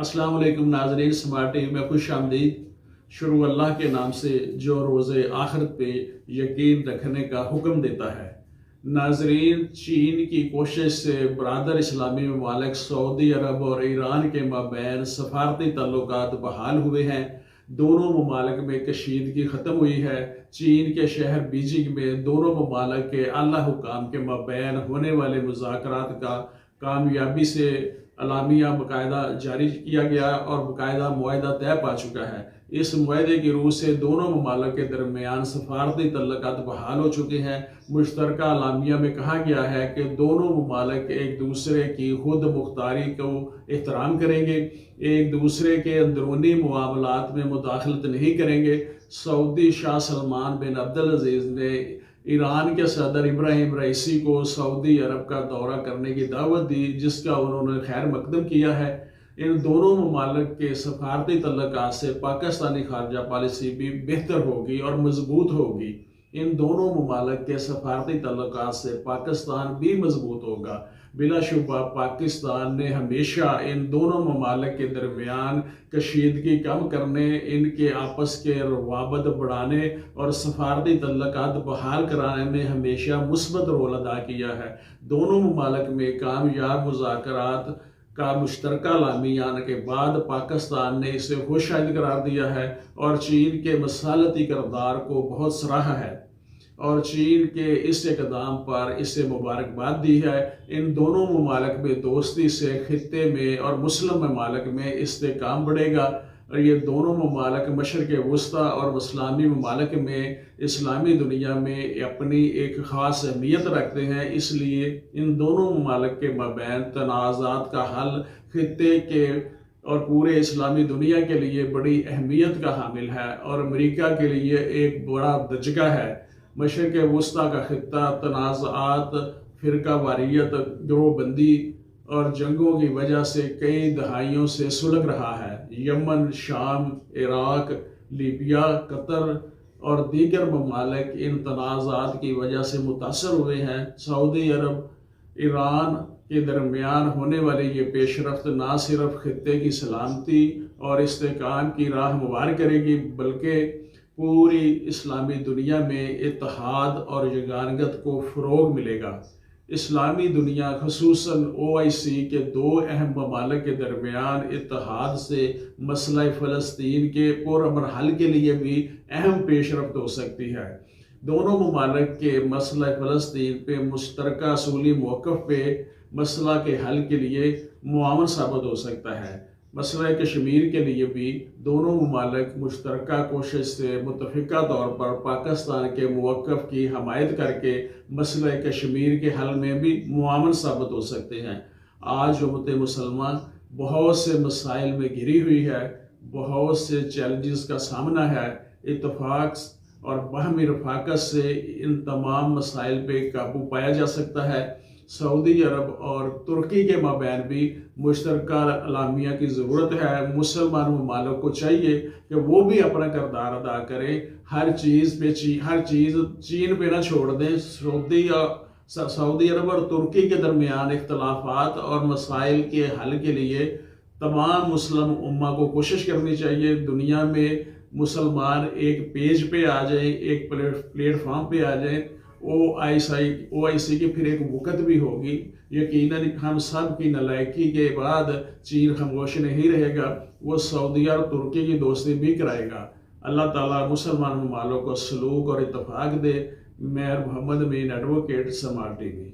अस्सलाम वालेकुम नाज़रीन, स्मार्ट टीवी में खुश आमदीद। शुरू अल्लाह के नाम से जो रोज़े आखिरत पे यकीन रखने का हुक्म देता है। नाज़रीन, चीन की कोशिश से बरादर इस्लामी ममालिक सऊदी अरब और ईरान के माबैन सफारती ताल्लुकात बहाल हुए हैं। दोनों ममालिक में कशीदगी ख़त्म हुई है। चीन के शहर बीजिंग में दोनों ममालिक के आला हुकाम के माबैन होने वाले मुज़ाकरात का कामयाबी से अलामिया बाकायदा जारी किया गया और बाकायदा मुआहदा तय पा चुका है। इस मुआहदे की रूह से दोनों ममालिक के दरमियान सफारती तल्लुकात बहाल हो चुके हैं। मुश्तरका अलामिया में कहा गया है कि दोनों ममालिक एक दूसरे की खुद मुख्तारी को एहतराम करेंगे, एक दूसरे के अंदरूनी मामलात में मुदाखलत नहीं करेंगे। सऊदी शाह सलमान बिन अब्दुल अजीज़ ने ईरान के सदर इब्राहिम रईसी को सऊदी अरब का दौरा करने की दावत दी, जिसका उन्होंने खैर मकदम किया है। इन दोनों ममालिक के सफारती तल्लुकात से पाकिस्तानी खारजा पॉलिसी भी बेहतर होगी और मजबूत होगी। इन दोनों ममालिक के सफारती तल्लुकात से पाकिस्तान भी मजबूत होगा। बिलाशुबा पाकिस्तान ने हमेशा इन दोनों ममालिक के दरमियान कशीदगी कम करने, इनके आपस के रवाबत बढ़ाने और सफारती तल्लुकात बहाल कराने में हमेशा मुस्बत रोल अदा किया है। दोनों ममालिक में कामयाब मुज़ाकरात का मुश्तरका अलामी आने के बाद पाकिस्तान ने इसे खुशाइंद करार दिया है और चीन के मसालती किरदार को बहुत सराहा है और चीन के इस इक़दाम पर इसे मुबारकबाद दी है। इन दोनों ममालिक में दोस्ती से खित्ते में और मुस्लिम ममालिक में इस्तेहकाम बढ़ेगा और ये दोनों ममालिक मशरिक़ वस्ता और इस्लामी ममालिक में इस्लामी दुनिया में अपनी एक ख़ास अहमियत रखते हैं। इसलिए इन दोनों ममालिक के माबैन तनाज़ात का हल खित्ते के और पूरे इस्लामी दुनिया के लिए बड़ी अहमियत का हामिल है और अमेरिका के लिए एक बड़ा दजगा है। मशरिक़ वस्ता का खित्ता तनाज़ात, फ़िरका वारियत, गिरोहबंदी और जंगों की वजह से कई दहाइयों से सुलग रहा है। यमन, शाम, इराक, लीबिया, कतर और दीगर ममालिक इन तनाज़ात की वजह से मुतासर हुए हैं। सऊदी अरब ईरान के दरमियान होने वाली ये पेशरफ्त ना सिर्फ खित्ते की सलामती और इस्तेहकाम की राह हमवार करेगी, बल्कि पूरी इस्लामी दुनिया में इत्तेहाद और यगानगत को फ़रोग़ मिलेगा। इस्लामी दुनिया ख़ुसूसन OIC के दो अहम ममालिक के दरमियान इत्तेहाद से मसला फ़लस्तीन के पुरअमन हल के लिए भी अहम पेशरफ्त हो सकती है। दोनों ममालिक के मसला फ़लस्तीन पे मुश्तरका असूली मौक़िफ़ पे मसला के हल के लिए मुआवन साबित हो सकता है। मसला कश्मीर के लिए भी दोनों ममालिक मुश्तरका कोशिश से मुतफ़िका तौर पर पाकिस्तान के मौक़िफ़ की हमायत करके मसला कश्मीर के हल में भी मुआवन साबित हो सकते हैं। आज उम्मत मुसलमान बहुत से मसाइल में घिरी हुई है, बहुत से चैलेंजेस का सामना है। इत्तफ़ाक़ और बाहमी रफ़ाक़त से इन तमाम मसाइल पे काबू पाया जा सकता है। सऊदी अरब और तुर्की के माबैन भी मुश्तरका अलामिया की ज़रूरत है। मुसलमान ममालिक को चाहिए कि वो भी अपना किरदार अदा करें। हर चीज़ चीन पे ना छोड़ दें। सऊदी अरब और तुर्की के दरमियान इख्तलाफात और मसाइल के हल के लिए तमाम मुस्लिम उम्मा को कोशिश करनी चाहिए। दुनिया में मुसलमान एक पेज पे आ जाए, एक प्लेटफॉर्म पे आ जाए। OIC की फिर एक वक़्त भी होगी। यकीनन हम सब की नलायकी के बाद चीन खामोश नहीं रहेगा, वो सऊदी और तुर्की की दोस्ती भी कराएगा। अल्लाह ताला मुसलमान ममालिक को सलूक और इत्तफ़ाक़ दे। मैं मोहम्मद अमीन, एडवोकेट, स्मार्ट टीवी।